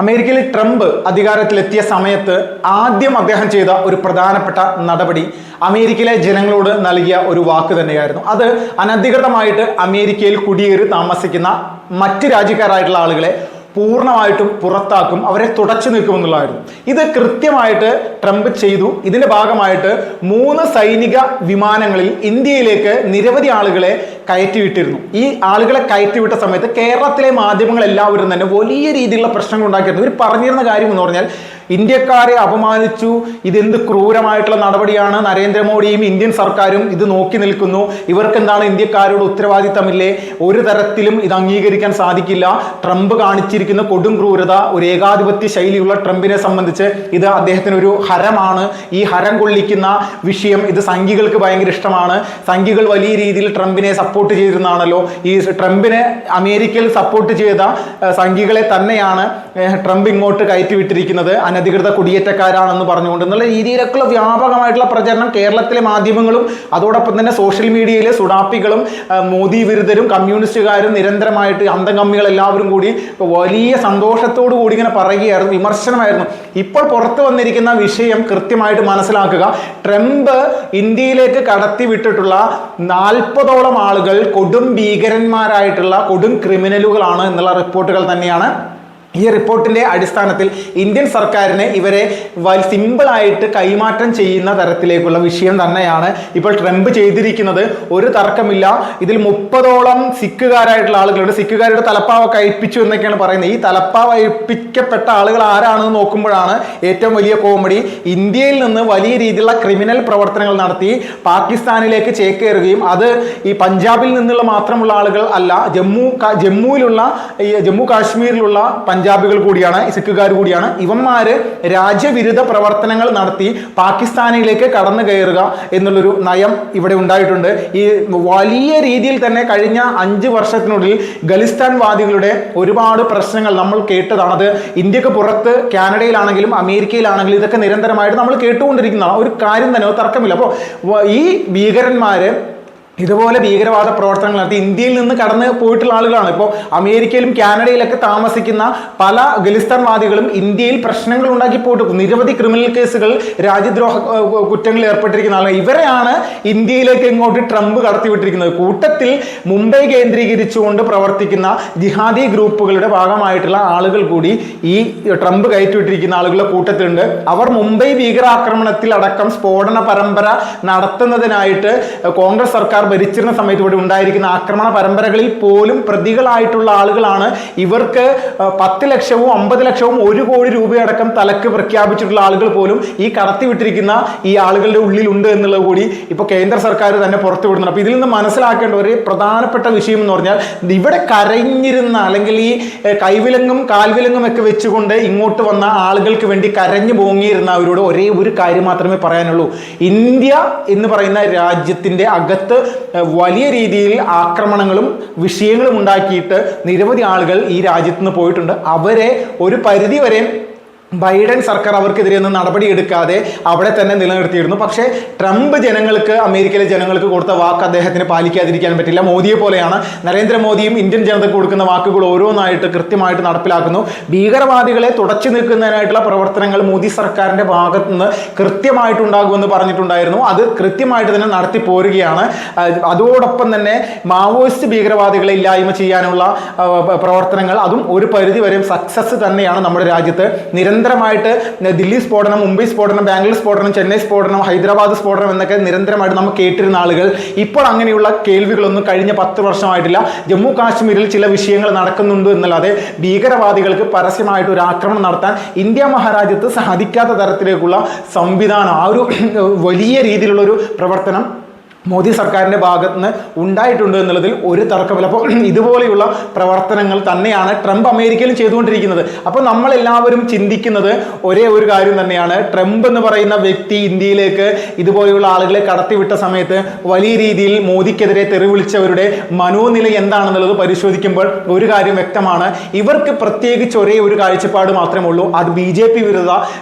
അമേരിക്കയിൽ ട്രംപ് അധികാരത്തിലെത്തിയ സമയത്ത് ആദ്യം അദ്ദേഹം ചെയ്ത ഒരു പ്രധാനപ്പെട്ട നടപടി അമേരിക്കയിലെ ജനങ്ങളോട് നൽകിയ ഒരു വാക്ക് തന്നെയായിരുന്നു. അത് അനധികൃതമായിട്ട് അമേരിക്കയിൽ കുടിയേറി താമസിക്കുന്ന മറ്റ് രാജ്യക്കാരായിട്ടുള്ള ആളുകളെ പൂർണ്ണമായിട്ടും പുറത്താക്കും, അവരെ തുടച്ചു നിൽക്കുമെന്നുള്ളതായിരുന്നു. ഇത് കൃത്യമായിട്ട് ട്രംപ് ചെയ്തു. ഇതിന്റെ ഭാഗമായിട്ട് 3 സൈനിക വിമാനങ്ങളിൽ ഇന്ത്യയിലേക്ക് നിരവധി ആളുകളെ കയറ്റിവിട്ടിരുന്നു. ഈ ആളുകളെ കയറ്റിവിട്ട സമയത്ത് കേരളത്തിലെ മാധ്യമങ്ങൾ എല്ലാവരും തന്നെ വലിയ രീതിയിലുള്ള പ്രശ്നങ്ങൾ ഉണ്ടാക്കിയിരുന്നു. ഇവർ പറഞ്ഞിരുന്ന കാര്യം എന്ന് പറഞ്ഞാൽ ഇന്ത്യക്കാരെ അപമാനിച്ചു, ഇതെന്ത് ക്രൂരമായിട്ടുള്ള നടപടിയാണ്, നരേന്ദ്രമോദിയും ഇന്ത്യൻ സർക്കാരും ഇത് നോക്കി നിൽക്കുന്നു, ഇവർക്ക് എന്താണ് ഇന്ത്യക്കാരോട് ഉത്തരവാദിത്തമില്ലേ, ഒരു തരത്തിലും ഇത് അംഗീകരിക്കാൻ സാധിക്കില്ല, ട്രംപ് കാണിച്ചിരിക്കുന്ന കൊടും ക്രൂരത, ഒരു ഏകാധിപത്യ ശൈലിയുള്ള ട്രംപിനെ സംബന്ധിച്ച് ഇത് അദ്ദേഹത്തിന് ഒരു ഹരമാണ്, ഈ ഹരം കൊള്ളിക്കുന്ന വിഷയം ഇത് സംഘികൾക്ക് ഭയങ്കര ഇഷ്ടമാണ്, സംഘികൾ വലിയ രീതിയിൽ ട്രംപിനെ സപ്പോർട്ട് ചെയ്തിരുന്നാണല്ലോ, ഈ ട്രംപിനെ അമേരിക്കയിൽ സപ്പോർട്ട് ചെയ്ത സംഘികളെ തന്നെയാണ് ട്രംപ് ഇങ്ങോട്ട് കയറ്റിവിട്ടിരിക്കുന്നത്, അനധികൃത കുടിയേറ്റക്കാരാണെന്ന് പറഞ്ഞുകൊണ്ട് എന്നുള്ള രീതിയിലൊക്കെയുള്ള വ്യാപകമായിട്ടുള്ള പ്രചരണം കേരളത്തിലെ മാധ്യമങ്ങളും അതോടൊപ്പം തന്നെ സോഷ്യൽ മീഡിയയിലെ സുഡാപ്പികളും മോദി വിരുദ്ധരും കമ്മ്യൂണിസ്റ്റുകാരും നിരന്തരമായിട്ട് അന്തംകമ്മികൾ എല്ലാവരും കൂടി വലിയ സന്തോഷത്തോടു കൂടി ഇങ്ങനെ പറയുകയായിരുന്നു, വിമർശനമായിരുന്നു. ഇപ്പോൾ പുറത്തു വന്നിരിക്കുന്ന വിഷയം കൃത്യമായിട്ട് മനസ്സിലാക്കുക. ട്രംപ് ഇന്ത്യയിലേക്ക് കടത്തിവിട്ടിട്ടുള്ള 40ഓളം ആളുകൾ കൊടും ഭീകരന്മാരായിട്ടുള്ള കൊടും ക്രിമിനലുകളാണ് എന്നുള്ള റിപ്പോർട്ടുകൾ തന്നെയാണ്. ഈ റിപ്പോർട്ടിന്റെ അടിസ്ഥാനത്തിൽ ഇന്ത്യൻ സർക്കാരിന് ഇവരെ സിമ്പിളായിട്ട് കൈമാറ്റം ചെയ്യുന്ന തരത്തിലേക്കുള്ള വിഷയം തന്നെയാണ് ഇപ്പോൾ ട്രംപ് ചെയ്തിരിക്കുന്നത്. ഒരു തർക്കമില്ല. ഇതിൽ 30ഓളം സിഖുകാരായിട്ടുള്ള ആളുകളുണ്ട്. സിഖുകാരുടെ തലപ്പാവ കഴിപ്പിച്ചു എന്നൊക്കെയാണ് പറയുന്നത്. ഈ തലപ്പാവ കഴിപ്പിക്കപ്പെട്ട ആളുകൾ ആരാണെന്ന് നോക്കുമ്പോഴാണ് ഏറ്റവും വലിയ കോമഡി. ഇന്ത്യയിൽ നിന്ന് വലിയ രീതിയിലുള്ള ക്രിമിനൽ പ്രവർത്തനങ്ങൾ നടത്തി പാകിസ്ഥാനിലേക്ക് ചേക്കേറുകയും അത് ഈ പഞ്ചാബിൽ നിന്നുള്ള മാത്രമുള്ള ആളുകൾ അല്ല, ജമ്മുവിലുള്ള ജമ്മു കാശ്മീരിലുള്ള പഞ്ചാബികൾ കൂടിയാണ്, സിഖുകാർ കൂടിയാണ്. ഇവന്മാര് രാജ്യവിരുദ്ധ പ്രവർത്തനങ്ങൾ നടത്തി പാകിസ്ഥാനിലേക്ക് കടന്നു കയറുക എന്നുള്ളൊരു നയം ഇവിടെ ഉണ്ടായിട്ടുണ്ട്. ഈ വലിയ രീതിയിൽ തന്നെ കഴിഞ്ഞ 5 വർഷത്തിനുള്ളിൽ ഖലിസ്ഥാൻ വാദികളുടെ ഒരുപാട് പ്രശ്നങ്ങൾ നമ്മൾ കേട്ടതാണ്. അത് ഇന്ത്യക്ക് പുറത്ത് കാനഡയിലാണെങ്കിലും അമേരിക്കയിലാണെങ്കിലും ഇതൊക്കെ നിരന്തരമായിട്ട് നമ്മൾ കേട്ടുകൊണ്ടിരിക്കുന്നതാണ്. ഒരു കാര്യം തന്നെ, തർക്കമില്ല. അപ്പോൾ ഈ ഭീകരന്മാര് ഇതുപോലെ ഭീകരവാദ പ്രവർത്തനങ്ങൾ നടത്തി ഇന്ത്യയിൽ നിന്ന് കടന്ന് പോയിട്ടുള്ള ആളുകളാണ്. ഇപ്പോൾ അമേരിക്കയിലും കാനഡയിലൊക്കെ താമസിക്കുന്ന പല ഖലിസ്ഥാൻവാദികളും ഇന്ത്യയിൽ പ്രശ്നങ്ങൾ ഉണ്ടാക്കി പോയിട്ട് നിരവധി ക്രിമിനൽ കേസുകൾ, രാജ്യദ്രോഹ കുറ്റങ്ങളിൽ ഏർപ്പെട്ടിരിക്കുന്ന ആളുകൾ. ഇവരെയാണ് ഇന്ത്യയിലേക്ക് ഇങ്ങോട്ട് ട്രംപ് കടത്തിവിട്ടിരിക്കുന്നത്. കൂട്ടത്തിൽ മുംബൈ കേന്ദ്രീകരിച്ചുകൊണ്ട് പ്രവർത്തിക്കുന്ന ജിഹാദി ഗ്രൂപ്പുകളുടെ ഭാഗമായിട്ടുള്ള ആളുകൾ കൂടി ഈ ട്രംപ് കയറ്റിവിട്ടിരിക്കുന്ന ആളുകളുടെ കൂട്ടത്തിലുണ്ട്. അവർ മുംബൈ ഭീകരാക്രമണത്തിൽ അടക്കം സ്ഫോടന പരമ്പര നടത്തുന്നതിനായിട്ട് കോൺഗ്രസ് സർക്കാർ ഭരിച്ചിരുന്ന സമയത്ത് ഇവിടെ ഉണ്ടായിരിക്കുന്ന ആക്രമണ പരമ്പരകളിൽ പോലും പ്രതികളായിട്ടുള്ള ആളുകളാണ്. ഇവർക്ക് 10 ലക്ഷവും 50 ലക്ഷവും 1 കോടി രൂപയടക്കം തലക്ക് പ്രഖ്യാപിച്ചിട്ടുള്ള ആളുകൾ പോലും ഈ കടത്തിവിട്ടിരിക്കുന്ന ഈ ആളുകളുടെ ഉള്ളിലുണ്ട് എന്നുള്ളത് കൂടി ഇപ്പോൾ കേന്ദ്ര സർക്കാർ തന്നെ പുറത്തുവിടുന്നുണ്ട്. അപ്പോൾ ഇതിൽ നിന്ന് മനസ്സിലാക്കേണ്ട ഒരു പ്രധാനപ്പെട്ട വിഷയം എന്ന് പറഞ്ഞാൽ ഇവിടെ കരഞ്ഞിരുന്ന അല്ലെങ്കിൽ ഈ കൈവിലങ്ങും കാൽവിലങ്ങും ഒക്കെ വെച്ചുകൊണ്ട് ഇങ്ങോട്ട് വന്ന ആളുകൾക്ക് വേണ്ടി കരഞ്ഞു പോങ്ങിയിരുന്ന അവരോട് ഒരേ ഒരു കാര്യം മാത്രമേ പറയാനുള്ളൂ. ഇന്ത്യ എന്ന് പറയുന്ന രാജ്യത്തിൻ്റെ അകത്ത് വലിയ രീതിയിൽ ആക്രമണങ്ങളും വിഷയങ്ങളും ഉണ്ടാക്കിയിട്ട് നിരവധി ആളുകൾ ഈ രാജ്യത്ത് നിന്ന് പോയിട്ടുണ്ട്. അവരെ ഒരു പരിധി വരെ ബൈഡൻ സർക്കാർ അവർക്കെതിരെ ഒന്നും നടപടിയെടുക്കാതെ അവിടെ തന്നെ നിലനിർത്തിയിരുന്നു. പക്ഷേ ട്രംപ് അമേരിക്കയിലെ ജനങ്ങൾക്ക് കൊടുത്ത വാക്ക് അദ്ദേഹത്തിന് പാലിക്കാതിരിക്കാൻ പറ്റില്ല. മോദിയെ പോലെയാണ്. നരേന്ദ്രമോദിയും ഇന്ത്യൻ ജനതയ്ക്ക് കൊടുക്കുന്ന വാക്കുകൾ ഓരോന്നായിട്ട് കൃത്യമായിട്ട് നടപ്പിലാക്കുന്നു. ഭീകരവാദികളെ തുടച്ചു നിൽക്കുന്നതിനായിട്ടുള്ള പ്രവർത്തനങ്ങൾ മോദി സർക്കാരിൻ്റെ ഭാഗത്തു നിന്ന് കൃത്യമായിട്ടുണ്ടാകുമെന്ന് പറഞ്ഞിട്ടുണ്ടായിരുന്നു. അത് കൃത്യമായിട്ട് തന്നെ നടത്തി പോരുകയാണ്. അതോടൊപ്പം തന്നെ മാവോയിസ്റ്റ് ഭീകരവാദികളെ ഇല്ലായ്മ ചെയ്യാനുള്ള പ്രവർത്തനങ്ങൾ അതും ഒരു പരിധി വരെ സക്സസ് തന്നെയാണ് നമ്മുടെ രാജ്യത്ത്. നിരന്തരമായിട്ട് ദില്ലി സ്ഫോടനം, മുംബൈ സ്ഫോടനം, ബാംഗ്ലൂർ സ്ഫോടനം, ചെന്നൈ സ്ഫോടനം, ഹൈദരാബാദ് സ്ഫോടനം എന്നൊക്കെ നിരന്തരമായിട്ട് നമ്മൾ കേട്ടിരുന്ന ആളുകൾ ഇപ്പോൾ അങ്ങനെയുള്ള കേൾവികളൊന്നും കഴിഞ്ഞ 10 വർഷമായിട്ടില്ല. ജമ്മു കാശ്മീരിൽ ചില വിഷയങ്ങൾ നടക്കുന്നുണ്ട് എന്നല്ലാതെ ഭീകരവാദികൾക്ക് പരസ്യമായിട്ട് ഒരു ആക്രമണം നടത്താൻ ഇന്ത്യ മഹാരാജ്യത്ത് സാധിക്കാത്ത തരത്തിലേക്കുള്ള സംവിധാനം, ആ ഒരു വലിയ രീതിയിലുള്ളൊരു പ്രവർത്തനം മോദി സർക്കാരിൻ്റെ ഭാഗത്ത് നിന്ന് ഉണ്ടായിട്ടുണ്ട് എന്നുള്ളതിൽ ഒരു തർക്കമില്ല. അപ്പോൾ ഇതുപോലെയുള്ള പ്രവർത്തനങ്ങൾ തന്നെയാണ് ട്രംപ് അമേരിക്കയിലും ചെയ്തുകൊണ്ടിരിക്കുന്നത്. അപ്പോൾ നമ്മളെല്ലാവരും ചിന്തിക്കുന്നത് ഒരേ ഒരു കാര്യം തന്നെയാണ്. ട്രംപ് എന്ന് പറയുന്ന വ്യക്തി ഇന്ത്യയിലേക്ക് ഇതുപോലെയുള്ള ആളുകളെ കടത്തിവിട്ട സമയത്ത് വലിയ രീതിയിൽ മോദിക്കെതിരെ തെറിവിളിച്ചവരുടെ മനോനില എന്താണെന്നുള്ളത് പരിശോധിക്കുമ്പോൾ ഒരു കാര്യം വ്യക്തമാണ്. ഇവർക്ക് പ്രത്യേകിച്ച് ഒരേ ഒരു കാഴ്ചപ്പാട് മാത്രമേ ഉള്ളൂ. അത് BJP വിരുദ്ധ,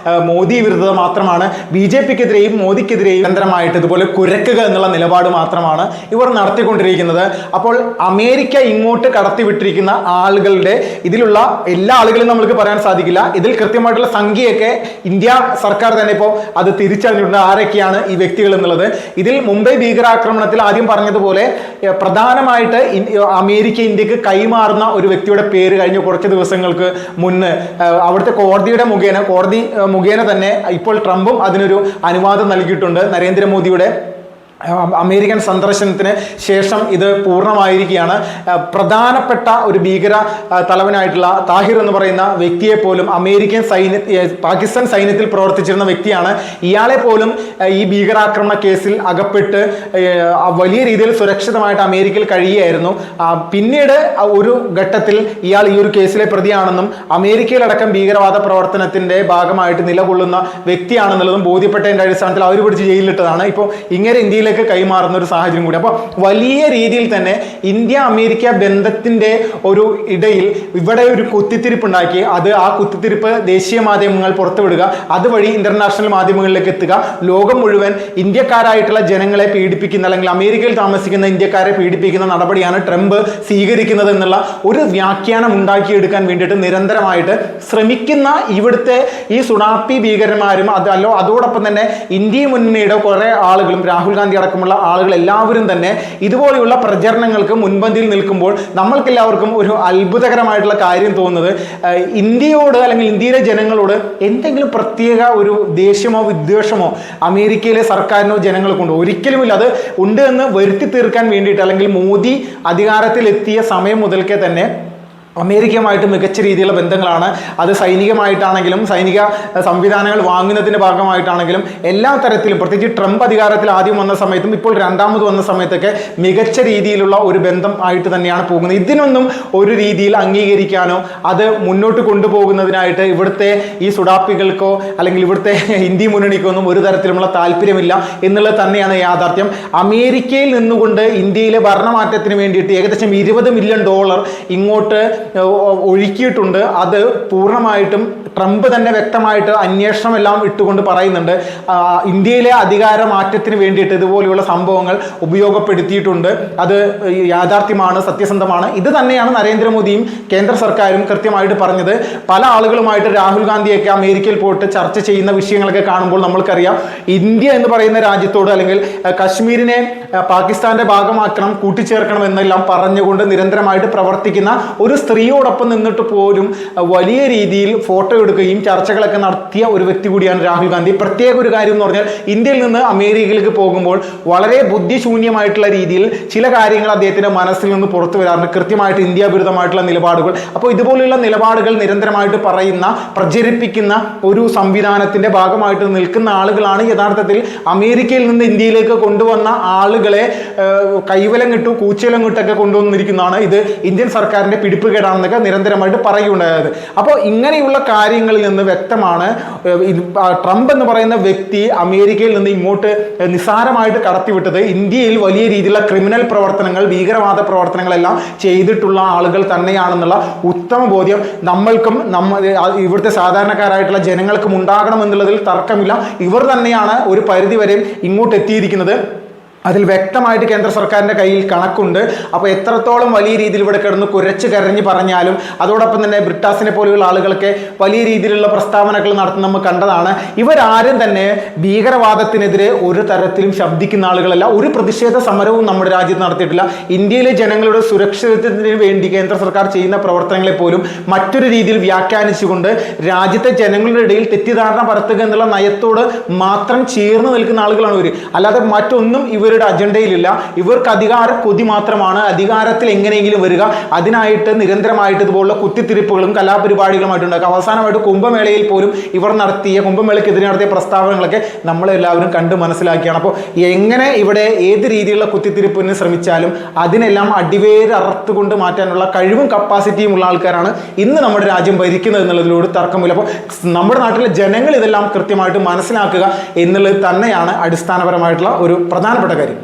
മോദി വിരുദ്ധത മാത്രമാണ്. BJPക്കെതിരെയും മോദിക്കെതിരെയും നിരന്തരമായിട്ട് ഇതുപോലെ കുരക്കുക എന്നുള്ള നിലപാട് നിലപാട് മാത്രമാണ് ഇവർ നടത്തിക്കൊണ്ടിരിക്കുന്നത്. അപ്പോൾ അമേരിക്ക ഇങ്ങോട്ട് കടത്തിവിട്ടിരിക്കുന്ന ആളുകളുടെ ഇതിലുള്ള എല്ലാ ആളുകളും നമുക്ക് പറയാൻ സാധിക്കില്ല. ഇതിൽ കൃത്യമായിട്ടുള്ള സംഖ്യയൊക്കെ ഇന്ത്യ സർക്കാർ തന്നെ ഇപ്പോൾ അത് തിരിച്ചറിഞ്ഞിട്ടുണ്ട്, ആരൊക്കെയാണ് ഈ വ്യക്തികൾ എന്നുള്ളത്. ഇതിൽ മുംബൈ ഭീകരാക്രമണത്തിൽ ആദ്യം പറഞ്ഞതുപോലെ പ്രധാനമായിട്ട് അമേരിക്ക ഇന്ത്യക്ക് കൈമാറുന്ന ഒരു വ്യക്തിയുടെ പേര് കഴിഞ്ഞ കുറച്ച് ദിവസങ്ങൾക്ക് മുന്ന് അവിടുത്തെ കോടതി മുഖേന തന്നെ ഇപ്പോൾ ട്രംപും അതിനൊരു അനുവാദം നൽകിയിട്ടുണ്ട്. നരേന്ദ്രമോദിയുടെ അമേരിക്കൻ സന്ദർശനത്തിന് ശേഷം ഇത് പൂർണ്ണമായിരിക്കുകയാണ്. പ്രധാനപ്പെട്ട ഒരു ഭീകര തലവനായിട്ടുള്ള താഹിർ എന്ന് പറയുന്ന വ്യക്തിയെ പോലും പാകിസ്ഥാൻ സൈന്യത്തിൽ പ്രവർത്തിച്ചിരുന്ന വ്യക്തിയാണ്. ഇയാളെ പോലും ഈ ഭീകരാക്രമണ കേസിൽ അകപ്പെട്ട് വലിയ രീതിയിൽ സുരക്ഷിതമായിട്ട് അമേരിക്കയിൽ കഴിയുകയായിരുന്നു. പിന്നീട് ഒരു ഘട്ടത്തിൽ ഇയാൾ ഈ ഒരു കേസിലെ പ്രതിയാണെന്നും അമേരിക്കയിലടക്കം ഭീകരവാദ പ്രവർത്തനത്തിന്റെ ഭാഗമായിട്ട് നിലകൊള്ളുന്ന വ്യക്തിയാണെന്നുള്ളതും ബോധ്യപ്പെട്ടതിന്റെ അടിസ്ഥാനത്തിൽ അവർ പിടിച്ച് ജയിലിലിട്ടതാണ്. ഇപ്പോൾ ഇങ്ങനെ ഇന്ത്യയിൽ കൈമാറുന്ന ഒരു സാഹചര്യം കൂടി. അപ്പോൾ വലിയ രീതിയിൽ തന്നെ ഇന്ത്യ അമേരിക്ക ബന്ധത്തിന്റെ ഒരു ഇടയിൽ ഇവിടെ ഒരു കുത്തിത്തിരിപ്പുണ്ടാക്കി ആ കുത്തിത്തിരിപ്പ് ദേശീയ മാധ്യമങ്ങൾ പുറത്തുവിടുക, അതുവഴി ഇന്റർനാഷണൽ മാധ്യമങ്ങളിലേക്ക് എത്തുക, ലോകം മുഴുവൻ ഇന്ത്യക്കാരായിട്ടുള്ള ജനങ്ങളെ പീഡിപ്പിക്കുന്ന അല്ലെങ്കിൽ അമേരിക്കയിൽ താമസിക്കുന്ന ഇന്ത്യക്കാരെ പീഡിപ്പിക്കുന്ന നടപടിയാണ് ട്രംപ് സ്വീകരിക്കുന്നത് എന്നുള്ള ഒരു വ്യാഖ്യാനം ഉണ്ടാക്കിയെടുക്കാൻ വേണ്ടിയിട്ട് നിരന്തരമായിട്ട് ശ്രമിക്കുന്ന ഇവിടുത്തെ ഈ സുഡാപ്പി ഭീകരന്മാരും അതോടൊപ്പം തന്നെ ഇന്ത്യ മുന്നണിയുടെ കുറെ ആളുകളും രാഹുൽ ഗാന്ധി അടക്കമുള്ള ആളുകൾ എല്ലാവരും തന്നെ ഇതുപോലെയുള്ള പ്രചരണങ്ങൾക്ക് മുൻപന്തിയിൽ നിൽക്കുമ്പോൾ നമ്മൾക്കെല്ലാവർക്കും ഒരു അത്ഭുതകരമായിട്ടുള്ള കാര്യം തോന്നുന്നത്, ഇന്ത്യയോട് അല്ലെങ്കിൽ ഇന്ത്യയിലെ ജനങ്ങളോട് എന്തെങ്കിലും പ്രത്യേക ഒരു ദേഷ്യമോ വിദ്വേഷമോ അമേരിക്കയിലെ സർക്കാരിനോ ജനങ്ങൾക്കുണ്ടോ? ഒരിക്കലുമില്ല. അത് ഉണ്ട് എന്ന് വരുത്തി തീർക്കാൻ വേണ്ടിയിട്ട് അല്ലെങ്കിൽ മോദി അധികാരത്തിലെത്തിയ സമയം മുതൽക്കേ തന്നെ അമേരിക്കയുമായിട്ട് മികച്ച രീതിയിലുള്ള ബന്ധങ്ങളാണ്. അത് സൈനികമായിട്ടാണെങ്കിലും സൈനിക സംവിധാനങ്ങൾ വാങ്ങുന്നതിൻ്റെ ഭാഗമായിട്ടാണെങ്കിലും എല്ലാ തരത്തിലും, പ്രത്യേകിച്ച് ട്രംപ് അധികാരത്തിൽ ആദ്യം വന്ന സമയത്തും ഇപ്പോൾ രണ്ടാമത് വന്ന സമയത്തൊക്കെ മികച്ച രീതിയിലുള്ള ഒരു ബന്ധം ആയിട്ട് തന്നെയാണ് പോകുന്നത്. ഇതിനൊന്നും ഒരു രീതിയിൽ അംഗീകരിക്കാനോ അത് മുന്നോട്ട് കൊണ്ടുപോകുന്നതിനായിട്ട് ഇവിടുത്തെ ഈ സുഡാപ്പികൾക്കോ അല്ലെങ്കിൽ ഇവിടുത്തെ ഇന്ത്യ മുന്നണിക്കോ ഒന്നും ഒരു തരത്തിലുമുള്ള താല്പര്യമില്ല എന്നുള്ളത് തന്നെയാണ് യാഥാർത്ഥ്യം. അമേരിക്കയിൽ നിന്നുകൊണ്ട് ഇന്ത്യയിലെ ഭരണമാറ്റത്തിന് വേണ്ടിയിട്ട് ഏകദേശം $20 മില്യൺ ഇങ്ങോട്ട് ഒഴുക്കിയിട്ടുണ്ട്. അത് പൂർണ്ണമായിട്ടും ട്രംപ് തന്നെ വ്യക്തമായിട്ട് അന്വേഷണം എല്ലാം ഇട്ടുകൊണ്ട് പറയുന്നുണ്ട്. ഇന്ത്യയിലെ അധികാര മാറ്റത്തിന് വേണ്ടിയിട്ട് ഇതുപോലെയുള്ള സംഭവങ്ങൾ ഉപയോഗപ്പെടുത്തിയിട്ടുണ്ട്. അത് യാഥാർത്ഥ്യമാണ്, സത്യസന്ധമാണ്. ഇത് തന്നെയാണ് നരേന്ദ്രമോദിയും കേന്ദ്ര സർക്കാരും കൃത്യമായിട്ട് പറഞ്ഞത്. പല ആളുകളുമായിട്ട് രാഹുൽ ഗാന്ധിയൊക്കെ അമേരിക്കയിൽ പോയിട്ട് ചർച്ച ചെയ്യുന്ന വിഷയങ്ങളൊക്കെ കാണുമ്പോൾ നമ്മൾക്കറിയാം, ഇന്ത്യ എന്ന് പറയുന്ന രാജ്യത്തോട് അല്ലെങ്കിൽ കശ്മീരിനെ പാകിസ്ഥാന്റെ ഭാഗമാക്കണം, കൂട്ടിച്ചേർക്കണം എന്നെല്ലാം പറഞ്ഞുകൊണ്ട് നിരന്തരമായിട്ട് പ്രവർത്തിക്കുന്ന ഒരു സ്ത്രീയോടൊപ്പം നിന്നിട്ട് പോലും വലിയ രീതിയിൽ ഫോട്ടോ എടുക്കുകയും ചർച്ചകളൊക്കെ നടത്തിയ ഒരു വ്യക്തി കൂടിയാണ് രാഹുൽ ഗാന്ധി. പ്രത്യേക ഒരു കാര്യം എന്ന് പറഞ്ഞാൽ ഇന്ത്യയിൽ നിന്ന് അമേരിക്കയിലേക്ക് പോകുമ്പോൾ വളരെ ബുദ്ധിശൂന്യമായിട്ടുള്ള രീതിയിൽ ചില കാര്യങ്ങൾ അദ്ദേഹത്തിന്റെ മനസ്സിൽ നിന്ന് പുറത്തു വരാറുണ്ട്. കൃത്യമായിട്ട് ഇന്ത്യ വിരുദ്ധമായിട്ടുള്ള നിലപാടുകൾ. അപ്പോൾ ഇതുപോലെയുള്ള നിലപാടുകൾ നിരന്തരമായിട്ട് പറയുന്ന, പ്രചരിപ്പിക്കുന്ന ഒരു സംവിധാനത്തിന്റെ ഭാഗമായിട്ട് നിൽക്കുന്ന ആളുകളാണ് യഥാർത്ഥത്തിൽ അമേരിക്കയിൽ നിന്ന് ഇന്ത്യയിലേക്ക് കൊണ്ടുവന്ന ആളുകളെ കൈവലം കിട്ടു കൂച്ചലം കിട്ടൊക്കെ കൊണ്ടുവന്നിരിക്കുന്നതാണ്. ഇത് ഇന്ത്യൻ സർക്കാരിന്റെ പിടിപ്പുകേടാണെന്നൊക്കെ നിരന്തരമായിട്ട് പറയുകയുണ്ടായത്. അപ്പോൾ ഇങ്ങനെയുള്ള കാര്യങ്ങളിൽ നിന്ന് വ്യക്തമാണ് ട്രംപ് എന്ന് പറയുന്ന വ്യക്തി അമേരിക്കയിൽ നിന്ന് ഇങ്ങോട്ട് നിസ്സാരമായിട്ട് കടത്തിവിട്ടത് ഇന്ത്യയിൽ വലിയ രീതിയിലുള്ള ക്രിമിനൽ പ്രവർത്തനങ്ങൾ, ഭീകരവാദ പ്രവർത്തനങ്ങളെല്ലാം ചെയ്തിട്ടുള്ള ആളുകൾ തന്നെയാണെന്നുള്ള ഉത്തമ ബോധ്യം നമ്മൾക്കും ഇവിടുത്തെ സാധാരണക്കാരായിട്ടുള്ള ജനങ്ങൾക്കും ഉണ്ടാകണം എന്നുള്ളതിൽ തർക്കമില്ല. ഇവർ തന്നെയാണ് ഒരു പരിധിവരെ ഇങ്ങോട്ട് എത്തിയിരിക്കുന്നത്. അതിൽ വ്യക്തമായിട്ട് കേന്ദ്ര സർക്കാരിൻ്റെ കയ്യിൽ കണക്കുണ്ട്. അപ്പോൾ എത്രത്തോളം വലിയ രീതിയിൽ ഇവിടെ കിടന്ന് കുരച്ച് കരഞ്ഞ് പറഞ്ഞാലും അതോടൊപ്പം തന്നെ ബ്രിട്ടാസിനെ പോലെയുള്ള ആളുകളൊക്കെ വലിയ രീതിയിലുള്ള പ്രസ്താവനകൾ നടത്തുന്ന നമ്മൾ കണ്ടതാണ്. ഇവരാരും തന്നെ ഭീകരവാദത്തിനെതിരെ ഒരു തരത്തിലും ശബ്ദിക്കുന്ന ആളുകളല്ല. ഒരു പ്രതിഷേധ സമരവും നമ്മുടെ രാജ്യത്ത് നടത്തിയിട്ടില്ല. ഇന്ത്യയിലെ ജനങ്ങളുടെ സുരക്ഷിതത്വത്തിന് വേണ്ടി കേന്ദ്ര സർക്കാർ ചെയ്യുന്ന പ്രവർത്തനങ്ങളെ പോലും മറ്റൊരു രീതിയിൽ വ്യാഖ്യാനിച്ചുകൊണ്ട് രാജ്യത്തെ ജനങ്ങളുടെ ഇടയിൽ തെറ്റിദ്ധാരണ പരത്തുക എന്നുള്ള നയത്തോട് മാത്രം ചേർന്ന് നിൽക്കുന്ന ആളുകളാണ് ഇവർ. അല്ലാതെ മറ്റൊന്നും ഇവരുടെ അജണ്ടയിലില്ല. ഇവർക്ക് അധികാര കൊതി മാത്രമാണ്, അധികാരത്തിൽ എങ്ങനെയെങ്കിലും വരിക, അതിനായിട്ട് നിരന്തരമായിട്ട് ഇതുപോലുള്ള കുത്തിത്തിരിപ്പുകളും കലാപരിപാടികളുമായിട്ടുണ്ടാക്കുക. അവസാനമായിട്ട് കുംഭമേളയിൽ പോലും ഇവർ കുംഭമേളയ്ക്കെതിരെ നടത്തിയ പ്രസ്താവനകളൊക്കെ നമ്മളെല്ലാവരും കണ്ട് മനസ്സിലാക്കിയാണ്. അപ്പോൾ എങ്ങനെ ഇവിടെ ഏത് രീതിയിലുള്ള കുത്തിത്തിരിപ്പിന് ശ്രമിച്ചാലും അതിനെല്ലാം അടിവേര് അറുത്തുകൊണ്ട് മാറ്റാനുള്ള കഴിവും കപ്പാസിറ്റിയും ഉള്ള ആൾക്കാരാണ് ഇന്ന് നമ്മുടെ രാജ്യം ഭരിക്കുന്നത് എന്നുള്ളതിലൂടെ തർക്കമില്ല. അപ്പോൾ നമ്മുടെ നാട്ടിലെ ജനങ്ങൾ ഇതെല്ലാം കൃത്യമായിട്ട് മനസ്സിലാക്കുക എന്നുള്ളത് തന്നെയാണ് അടിസ്ഥാനപരമായിട്ടുള്ള ഒരു പ്രധാനപ്പെട്ട കാര്യം.